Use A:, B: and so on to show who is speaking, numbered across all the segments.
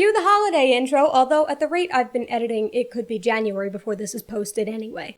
A: Cue the holiday intro, although at the rate I've been editing, it could be January before this is posted anyway.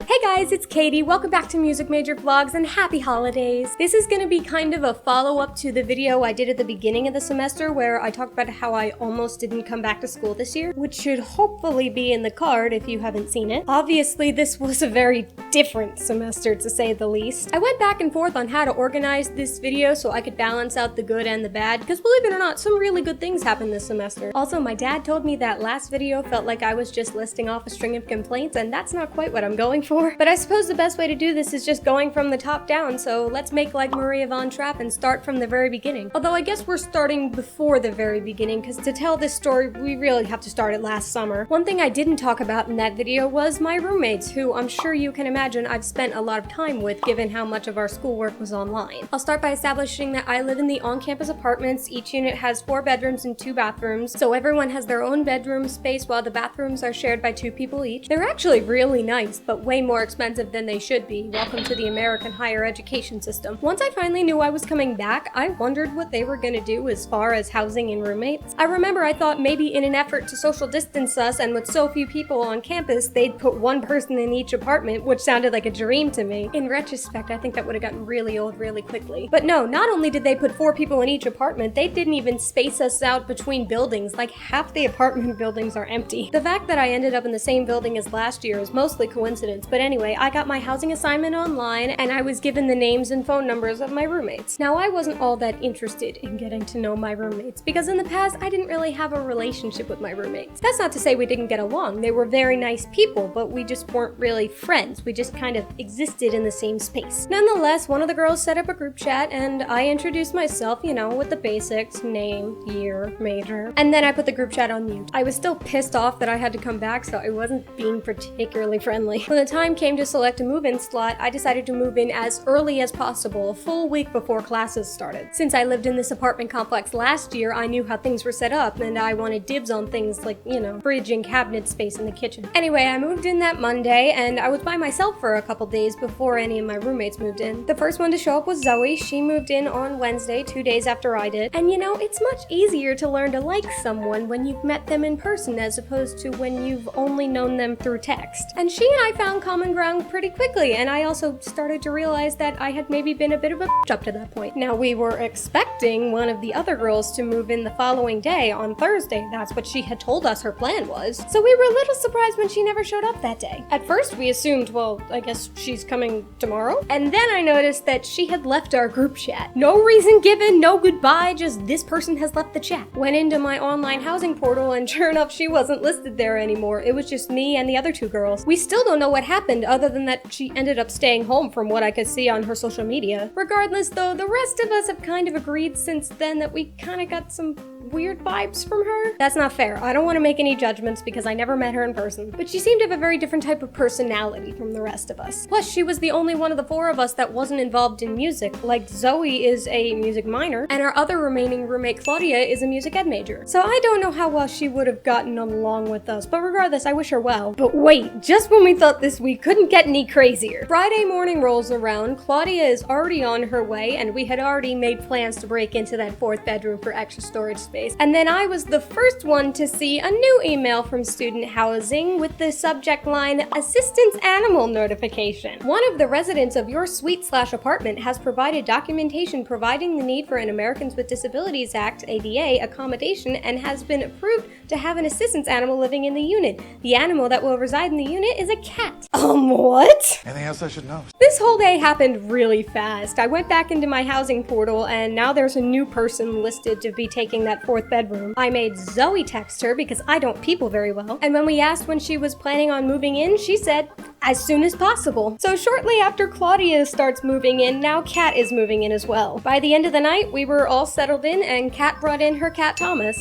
A: Hey guys, it's Katie. Welcome back to Music Major Vlogs and happy holidays. This is gonna be kind of a follow-up to the video I did at the beginning of the semester where I talked about how I almost didn't come back to school this year, which should hopefully be in the card if you haven't seen it. Obviously, this was a very different semester to say the least. I went back and forth on how to organize this video so I could balance out the good and the bad, because believe it or not, some really good things happened this semester. Also, my dad told me that last video felt like I was just listing off a string of complaints, and that's not quite what I'm going for. But I suppose the best way to do this is just going from the top down, so let's make like Maria von Trapp and start from the very beginning. Although I guess we're starting before the very beginning, because to tell this story, we really have to start it last summer. One thing I didn't talk about in that video was my roommates, who I'm sure you can imagine I've spent a lot of time with given how much of our schoolwork was online. I'll start by establishing that I live in the on-campus apartments. Each unit has 4 bedrooms and 2 bathrooms, so everyone has their own bedroom space while the bathrooms are shared by 2 people each. They're actually really nice, but way more expensive than they should be. Welcome to the American higher education system. Once I finally knew I was coming back, I wondered what they were gonna do as far as housing and roommates. I remember I thought maybe in an effort to social distance us and with so few people on campus, they'd put 1 person in each apartment, which sounded like a dream to me. In retrospect, I think that would have gotten really old really quickly. But no, not only did they put 4 people in each apartment, they didn't even space us out between buildings. Like half the apartment buildings are empty. The fact that I ended up in the same building as last year is mostly coincidence, but anyway, I got my housing assignment online and I was given the names and phone numbers of my roommates. Now, I wasn't all that interested in getting to know my roommates because in the past I didn't really have a relationship with my roommates. That's not to say we didn't get along. They were very nice people, but we just weren't really friends. We just kind of existed in the same space. Nonetheless, one of the girls set up a group chat and I introduced myself, you know, with the basics, name, year, major, and then I put the group chat on mute. I was still pissed off that I had to come back, so I wasn't being particularly friendly. When the time came to select a move-in slot, I decided to move in as early as possible, a full week before classes started. Since I lived in this apartment complex last year, I knew how things were set up and I wanted dibs on things like, you know, fridge and cabinet space in the kitchen. Anyway, I moved in that Monday and I was by myself for a couple days before any of my roommates moved in. The first one to show up was Zoe. She moved in on Wednesday, 2 days after I did. And you know, it's much easier to learn to like someone when you've met them in person as opposed to when you've only known them through text. And she and I found common ground pretty quickly, and I also started to realize that I had maybe been a bit of a bitch up to that point. Now, we were expecting one of the other girls to move in the following day on Thursday. That's what she had told us her plan was. So we were a little surprised when she never showed up that day. At first, we assumed, well, I guess she's coming tomorrow. And then I noticed that she had left our group chat. No reason given, no goodbye, just this person has left the chat. Went into my online housing portal and sure enough, she wasn't listed there anymore. It was just me and the other 2 girls. We still don't know what happened other than that she ended up staying home from what I could see on her social media. Regardless though, the rest of us have kind of agreed since then that we kind of got some weird vibes from her. That's not fair. I don't want to make any judgments because I never met her in person, but she seemed to have a very different type of personality from the rest of us. Plus, she was the only one of the 4 of us that wasn't involved in music. Like, Zoe is a music minor, and our other remaining roommate, Claudia, is a music ed major. So I don't know how well she would have gotten along with us, but regardless, I wish her well. But wait, just when we thought this week couldn't get any crazier. Friday morning rolls around, Claudia is already on her way, and we had already made plans to break into that 4th bedroom for extra storage space. And then I was the first one to see a new email from student housing with the subject line, Assistance Animal Notification. One of the residents of your suite/apartment has provided documentation providing the need for an Americans with Disabilities Act, ADA, accommodation and has been approved to have an assistance animal living in the unit. The animal that will reside in the unit is a cat. What?
B: Anything else I should know?
A: This whole day happened really fast. I went back into my housing portal and now there's a new person listed to be taking that 4th bedroom. I made Zoe text her because I don't people very well. And when we asked when she was planning on moving in, she said, as soon as possible. So shortly after Claudia starts moving in, now Kat is moving in as well. By the end of the night, we were all settled in and Kat brought in her cat Thomas.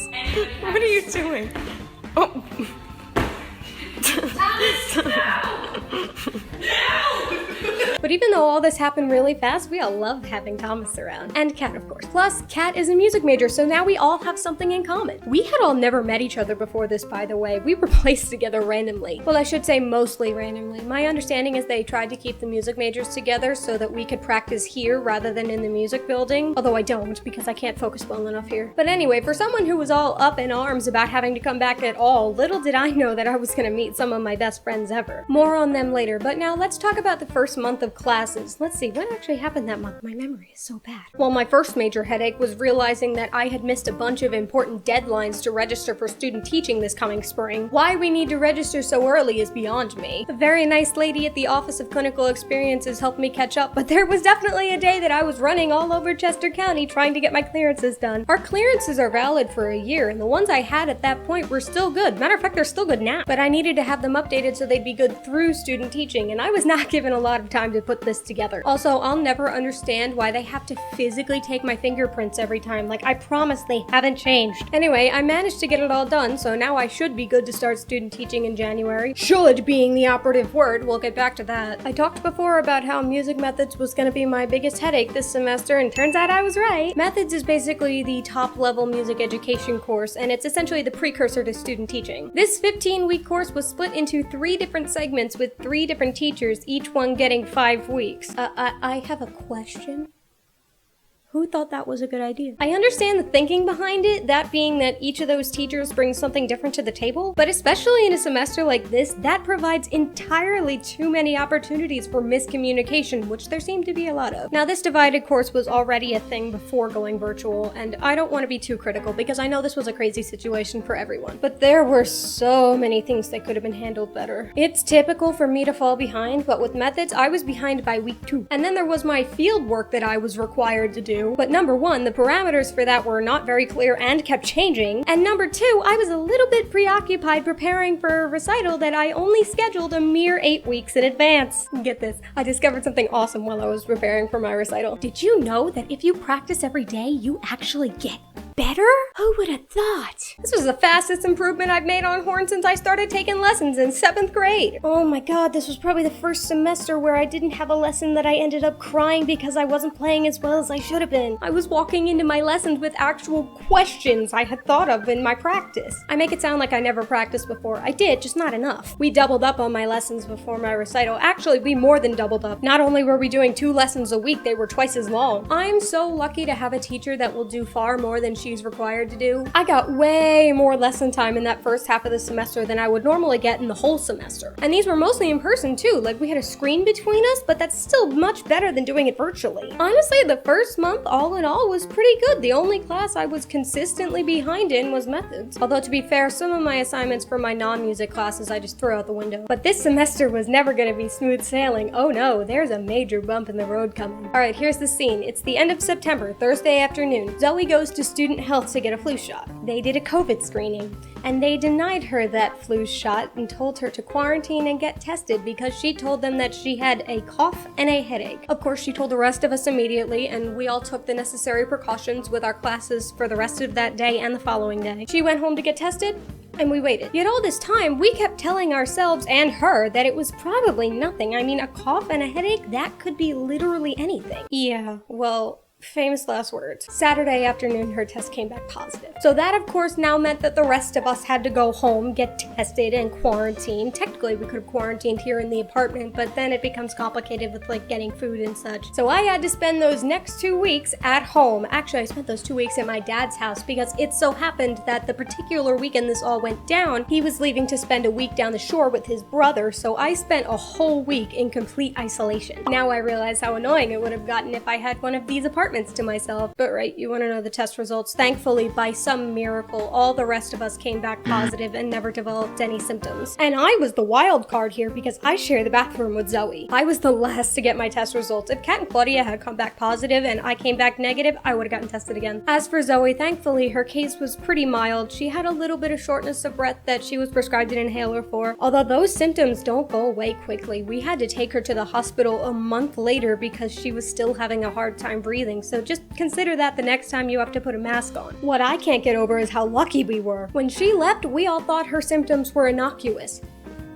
C: What are you doing? Oh.
D: Thomas, no! No!
A: But even though all this happened really fast, we all love having Thomas around. And Kat, of course. Plus, Kat is a music major, so now we all have something in common. We had all never met each other before this, by the way. We were placed together randomly. Well, I should say mostly randomly. My understanding is they tried to keep the music majors together so that we could practice here rather than in the music building. Although I don't, because I can't focus well enough here. But anyway, for someone who was all up in arms about having to come back at all, little did I know that I was gonna meet some of my best friends ever. More on them later, but now let's talk about the first month of classes. Let's see, what actually happened that month? My memory is so bad. Well, my first major headache was realizing that I had missed a bunch of important deadlines to register for student teaching this coming spring. Why we need to register so early is beyond me. A very nice lady at the Office of Clinical Experiences helped me catch up, but there was definitely a day that I was running all over Chester County trying to get my clearances done. Our clearances are valid for a year, and the ones I had at that point were still good. Matter of fact, they're still good now. But I needed to have them updated so they'd be good through student teaching, and I was not given a lot of time to put this together. Also, I'll never understand why they have to physically take my fingerprints every time. Like, I promise they haven't changed. Anyway, I managed to get it all done, so now I should be good to start student teaching in January. Should being the operative word, we'll get back to that. I talked before about how music methods was gonna be my biggest headache this semester, and turns out I was right. Methods is basically the top-level music education course, and it's essentially the precursor to student teaching. This 15-week course was split into 3 different segments with 3 different teachers, each one getting 5 weeks. I have a question. Who thought that was a good idea? I understand the thinking behind it, that being that each of those teachers brings something different to the table, but especially in a semester like this, that provides entirely too many opportunities for miscommunication, which there seem to be a lot of. Now, this divided course was already a thing before going virtual, and I don't want to be too critical because I know this was a crazy situation for everyone, but there were so many things that could have been handled better. It's typical for me to fall behind, but with methods, I was behind by week 2. And then there was my field work that I was required to do. But number 1, the parameters for that were not very clear and kept changing. And number 2, I was a little bit preoccupied preparing for a recital that I only scheduled a mere 8 weeks in advance. Get this, I discovered something awesome while I was preparing for my recital. Did you know that if you practice every day, you actually get better? Who would have thought? This was the fastest improvement I've made on horn since I started taking lessons in 7th grade. Oh my god, this was probably the first semester where I didn't have a lesson that I ended up crying because I wasn't playing as well as I should have been. I was walking into my lessons with actual questions I had thought of in my practice. I make it sound like I never practiced before. I did, just not enough. We doubled up on my lessons before my recital. Actually, we more than doubled up. Not only were we doing 2 lessons a week, they were twice as long. I'm so lucky to have a teacher that will do far more than she's required to do. I got way more lesson time in that first half of the semester than I would normally get in the whole semester. And these were mostly in person too, like we had a screen between us, but that's still much better than doing it virtually. Honestly, the first month, all in all, was pretty good. The only class I was consistently behind in was methods. Although to be fair, some of my assignments for my non-music classes I just threw out the window. But this semester was never gonna be smooth sailing. Oh no, there's a major bump in the road coming. Alright, here's the scene. It's the end of September, Thursday afternoon. Zoe goes to student health to get a flu shot. They did a COVID screening, and they denied her that flu shot and told her to quarantine and get tested because she told them that she had a cough and a headache. Of course, she told the rest of us immediately, and we all took the necessary precautions with our classes for the rest of that day and the following day. She went home to get tested, and we waited. Yet all this time, we kept telling ourselves and her that it was probably nothing. I mean, a cough and a headache, that could be literally anything. Yeah, well, famous last words. Saturday afternoon, her test came back positive. So that, of course, now meant that the rest of us had to go home, get tested, and quarantine. Technically, we could have quarantined here in the apartment, but then it becomes complicated with, like, getting food and such. So I had to spend those next 2 weeks at home. Actually, I spent those 2 weeks at my dad's house because it so happened that the particular weekend this all went down, he was leaving to spend a week down the shore with his brother, so I spent a whole week in complete isolation. Now I realize how annoying it would have gotten if I had one of these apartments to myself. But right, you want to know the test results. Thankfully, by some miracle, all the rest of us came back positive and never developed any symptoms. And I was the wild card here because I share the bathroom with Zoe. I was the last to get my test results. If Kat and Claudia had come back positive and I came back negative, I would have gotten tested again. As for Zoe, thankfully, her case was pretty mild. She had a little bit of shortness of breath that she was prescribed an inhaler for. Although those symptoms don't go away quickly. We had to take her to the hospital a month later because she was still having a hard time breathing. So just consider that the next time you have to put a mask on. What I can't get over is how lucky we were. When she left, we all thought her symptoms were innocuous.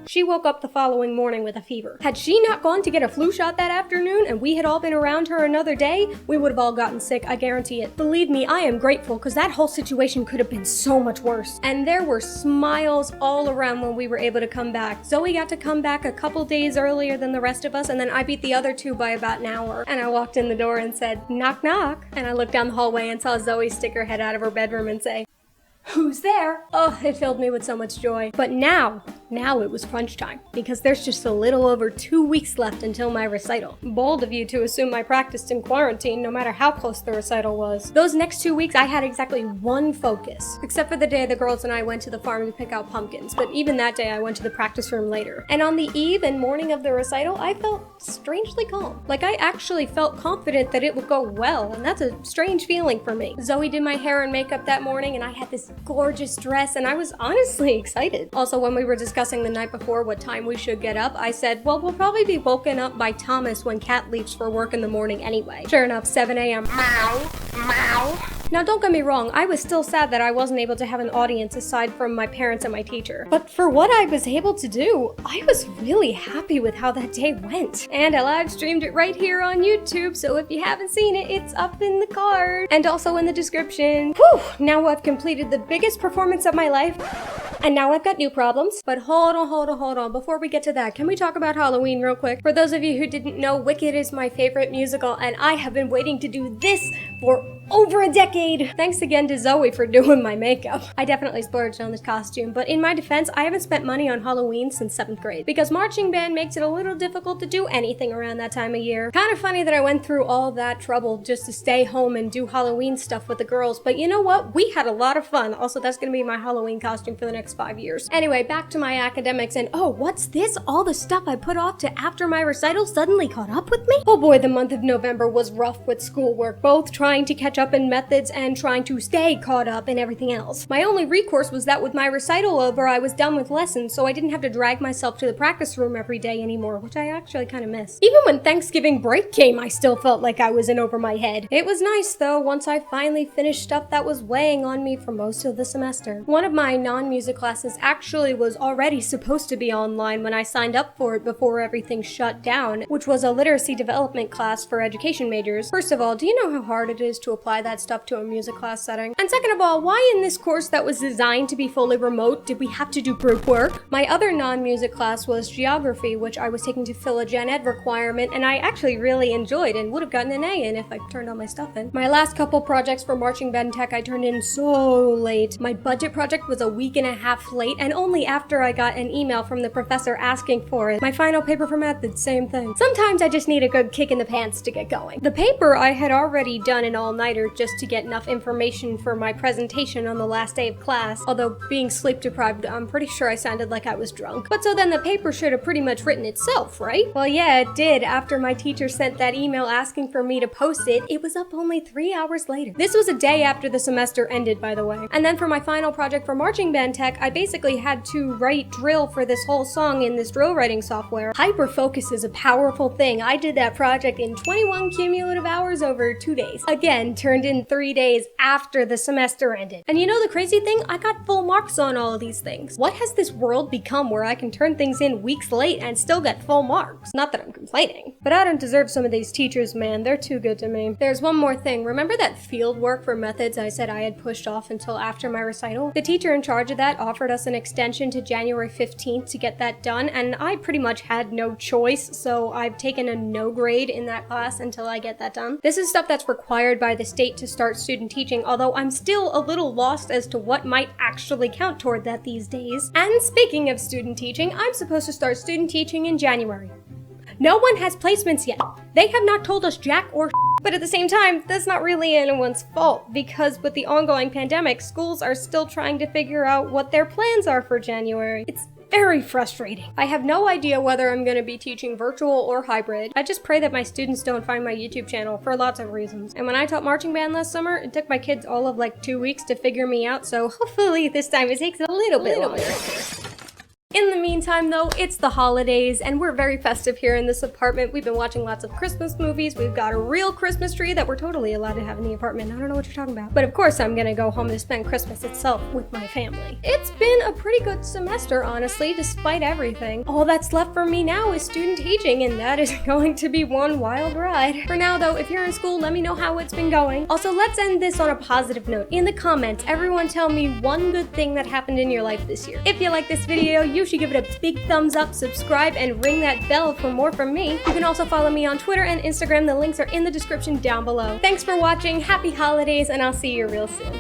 A: She woke up the following morning with a fever. Had she not gone to get a flu shot that afternoon and we had all been around her another day, we would have all gotten sick, I guarantee it. Believe me, I am grateful because that whole situation could have been so much worse. And there were smiles all around when we were able to come back. Zoe got to come back a couple days earlier than the rest of us, and then I beat the other two by about an hour. And I walked in the door and said, knock knock. And I looked down the hallway and saw Zoe stick her head out of her bedroom and say, who's there? Oh, it filled me with so much joy. But now it was crunch time, because there's just a little over 2 weeks left until my recital. Bold of you to assume I practiced in quarantine, no matter how close the recital was. Those next 2 weeks, I had exactly one focus, except for the day the girls and I went to the farm to pick out pumpkins, but even that day I went to the practice room later. And on the eve and morning of the recital, I felt strangely calm. Like I actually felt confident that it would go well, and that's a strange feeling for me. Zoe did my hair and makeup that morning, and I had this gorgeous dress, and I was honestly excited. Also, when we were discussing the night before what time we should get up, I said, well, we'll probably be woken up by Thomas when Kat leaves for work in the morning anyway. Sure enough, 7 a.m. Meow, meow. Now, don't get me wrong, I was still sad that I wasn't able to have an audience aside from my parents and my teacher. But for what I was able to do, I was really happy with how that day went. And I live streamed it right here on YouTube, so if you haven't seen it, it's up in the card and also in the description. Whew! Now I've completed the biggest performance of my life, and now I've got new problems. But hold on. Before we get to that, can we talk about Halloween real quick? For those of you who didn't know, Wicked is my favorite musical, and I have been waiting to do this for over a decade. Thanks again to Zoe for doing my makeup. I definitely splurged on this costume, but in my defense, I haven't spent money on Halloween since 7th grade because marching band makes it a little difficult to do anything around that time of year. Kind of funny that I went through all that trouble just to stay home and do Halloween stuff with the girls, but you know what? We had a lot of fun. Also, that's gonna be my Halloween costume for the next 5 years. Anyway, back to my academics, and oh, what's this? All the stuff I put off to after my recital suddenly caught up with me? Oh boy, the month of November was rough with schoolwork, both trying to catch up in methods and trying to stay caught up in everything else. My only recourse was that with my recital over, I was done with lessons, so I didn't have to drag myself to the practice room every day anymore, which I actually kind of miss. Even when Thanksgiving break came, I still felt like I was in over my head. It was nice though, once I finally finished stuff that was weighing on me for most of the semester. One of my non-music classes actually was already supposed to be online when I signed up for it before everything shut down, which was a literacy development class for education majors. First of all, do you know how hard it is to apply that stuff to a music class setting? And second of all, why in this course that was designed to be fully remote did we have to do group work? My other non-music class was geography, which I was taking to fill a gen ed requirement, and I actually really enjoyed and would have gotten an A in if I turned all my stuff in. My last couple projects for marching band tech I turned in so late. My budget project was a week and a half late, and only after I got an email from the professor asking for it. My final paper for methods, same thing. Sometimes I just need a good kick in the pants to get going. The paper I had already done an all-nighter just to get enough information for my presentation on the last day of class, although being sleep deprived, I'm pretty sure I sounded like I was drunk. But so then the paper should have pretty much written itself, right? Well, yeah, it did. After my teacher sent that email asking for me to post it, it was up only 3 hours later. This was a day after the semester ended, by the way. And then for my final project for marching band tech, I basically had to write drill for this whole song in this drill writing software. Hyperfocus is a powerful thing. I did that project in 21 cumulative hours over 2 days. Again, turned in 3 days after the semester ended. And you know the crazy thing? I got full marks on all of these things. What has this world become where I can turn things in weeks late and still get full marks? Not that I'm complaining, but I don't deserve some of these teachers, man. They're too good to me. There's one more thing. Remember that field work for methods I said I had pushed off until after my recital? The teacher in charge of that offered us an extension to January 15th to get that done, and I pretty much had no choice, so I've taken a no grade in that class until I get that done. This is stuff that's required by the state to start student teaching, although I'm still a little lost as to what might actually count toward that these days. And speaking of student teaching, I'm supposed to start student teaching in January. No one has placements yet. They have not told us jack or but at the same time, that's not really anyone's fault, because with the ongoing pandemic, schools are still trying to figure out what their plans are for January. It's very frustrating. I have no idea whether I'm going to be teaching virtual or hybrid. I just pray that my students don't find my YouTube channel for lots of reasons. And when I taught marching band last summer, it took my kids all of like 2 weeks to figure me out, so hopefully this time it takes a little bit longer. In the meantime though, it's the holidays and we're very festive here in this apartment. We've been watching lots of Christmas movies. We've got a real Christmas tree that we're totally allowed to have in the apartment. I don't know what you're talking about. But of course I'm gonna go home to spend Christmas itself with my family. It's been a pretty good semester, honestly, despite everything. All that's left for me now is student teaching, and that is going to be one wild ride. For now though, if you're in school, let me know how it's been going. Also, let's end this on a positive note. In the comments, everyone tell me one good thing that happened in your life this year. If you like this video, you should give it a big thumbs up, subscribe, and ring that bell for more from me. You can also follow me on Twitter and Instagram. The links are in the description down below. Thanks for watching, happy holidays, and I'll see you real soon.